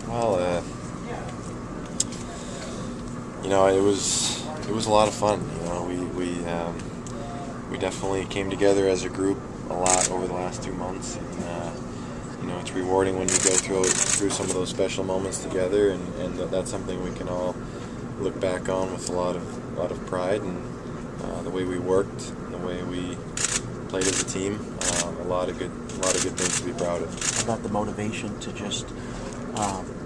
Well, it was a lot of fun. We definitely came together as a group a lot over the last 2 months, and it's rewarding when you go through some of those special moments together, and that's something we can all look back on with a lot of pride, and the way we worked, and the way we played as a team, a lot of good things to be proud of. How about the motivation to just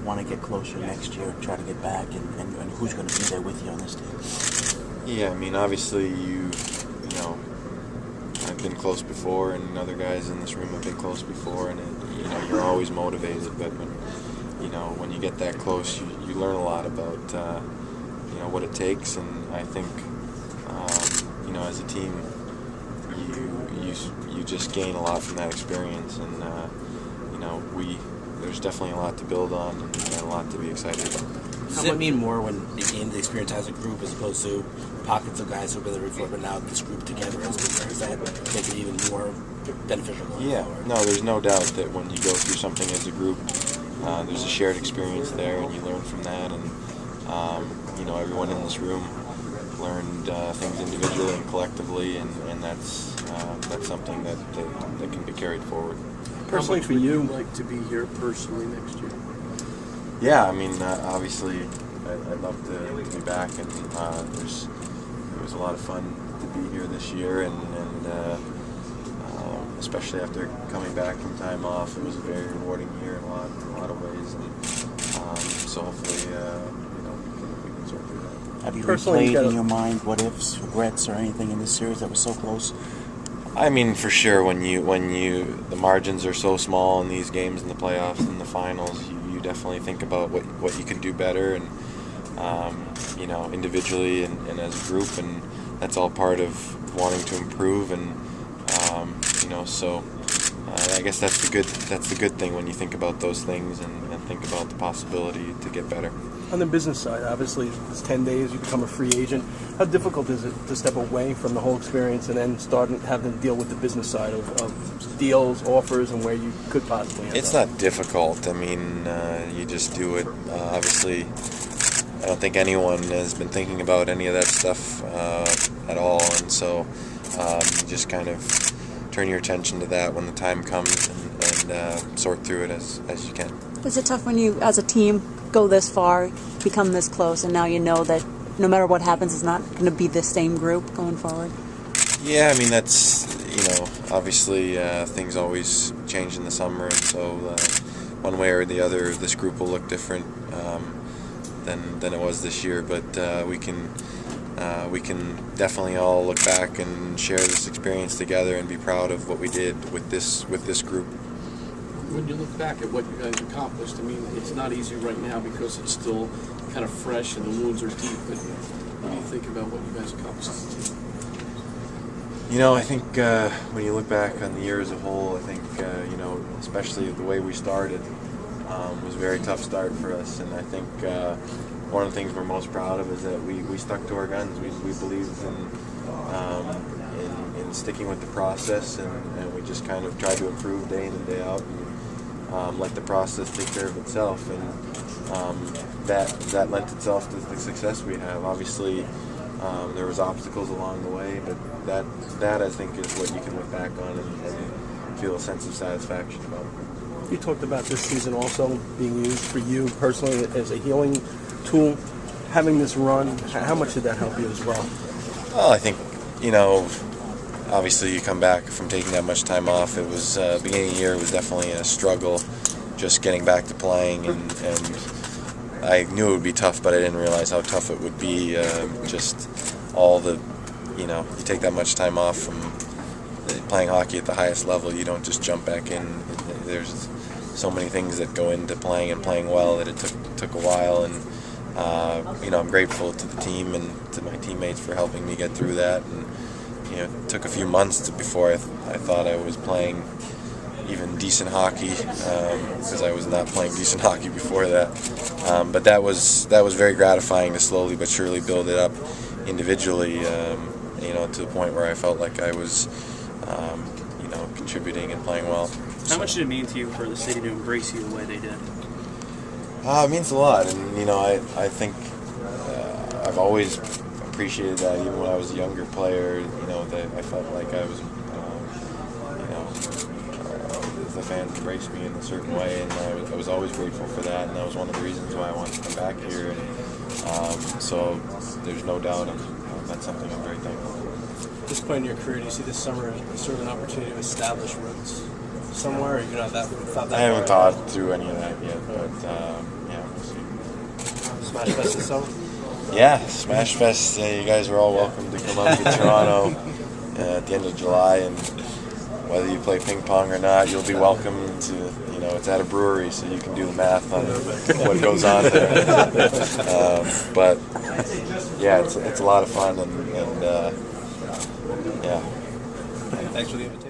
want to get closer next year and try to get back, and who's going to be there with you on this team? Yeah, obviously I've been close before, and other guys in this room have been close before, and you're always motivated. But when you get that close, you learn a lot about what it takes, and I think as a team you just gain a lot from that experience, and there's definitely a lot to build on and a lot to be excited about. Does it mean more when you gain the experience as a group as opposed to pockets of guys who've been there before, but now this group together as does that make it even more beneficial going forward? No, there's no doubt that when you go through something as a group, there's a shared experience there, and you learn from that, and everyone in this room learned things individually and collectively, and that's something that can be carried forward. Personally, for you, would you like to be here personally next year? Yeah, obviously, I'd love to be back, and it was a lot of fun to be here this year, and especially after coming back from time off, it was a very rewarding year in a lot of ways, and so hopefully, we can sort through that. Have you replayed in your mind what ifs, regrets, or anything in this series that was so close? For sure, when the margins are so small in these games, in the playoffs and the finals, you definitely think about what you can do better, and individually and as a group, and that's all part of wanting to improve, and so I guess that's the good thing when you think about those things and think about the possibility to get better. On the business side, obviously, it's 10 days, you become a free agent. How difficult is it to step away from the whole experience and then start having to deal with the business side of deals, offers, and where you could possibly end It's up? not difficult. You just do it. Obviously, I don't think anyone has been thinking about any of that stuff at all, and so you just kind of turn your attention to that when the time comes, and sort through it as you can. Is it tough when you, as a team, go this far, become this close, and now you know that no matter what happens, it's not going to be the same group going forward? Yeah, that's, obviously things always change in the summer, and so one way or the other, this group will look different than it was this year, but we can definitely all look back and share this experience together and be proud of what we did with this group. When you look back at what you guys accomplished, it's not easy right now because it's still kind of fresh and the wounds are deep, but what do you think about what you guys accomplished as a team? I think when you look back on the year as a whole, I think, especially the way we started was a very tough start for us, and I think one of the things we're most proud of is that we stuck to our guns. We believed in sticking with the process, and we just kind of tried to improve day in and day out, and let the process take care of itself, and that lent itself to the success we have. Obviously, there was obstacles along the way, but that I think is what you can look back on and feel a sense of satisfaction about. You talked about this season also being used for you personally as a healing tool. Having this run, how much did that help you as well? Well, I think, obviously you come back from taking that much time off. It was, beginning of the year, it was definitely a struggle just getting back to playing, and I knew it would be tough, but I didn't realize how tough it would be. Just all the, you take that much time off from playing hockey at the highest level. You don't just jump back in. There's so many things that go into playing and playing well that it took a while, and I'm grateful to the team and to my teammates for helping me get through that. And it took a few months before I thought I was playing even decent hockey, because I was not playing decent hockey before that. But that was very gratifying to slowly but surely build it up individually, to the point where I felt like I was, contributing and playing well. How much did it mean to you for the city to embrace you the way they did? It means a lot, and you know, I think I've always appreciated that. Even when I was a younger player, you know, that I felt like I was, the fans embraced me in a certain way, and I was always grateful for that, and that was one of the reasons why I wanted to come back here. And so there's no doubt that's something I'm very thankful for. At this point in your career, do you see this summer as sort of an opportunity to establish roots somewhere, or you're not thought that? I haven't thought through any of that yet, but yeah, we'll see. Smash Fest this summer? Yeah, Smash Fest. You guys are all welcome to come up to Toronto at the end of July, and whether you play ping pong or not, you'll be welcome to. You know, it's at a brewery, so you can do the math on what goes on there. But yeah, it's a lot of fun, and yeah. Thanks for the invitation.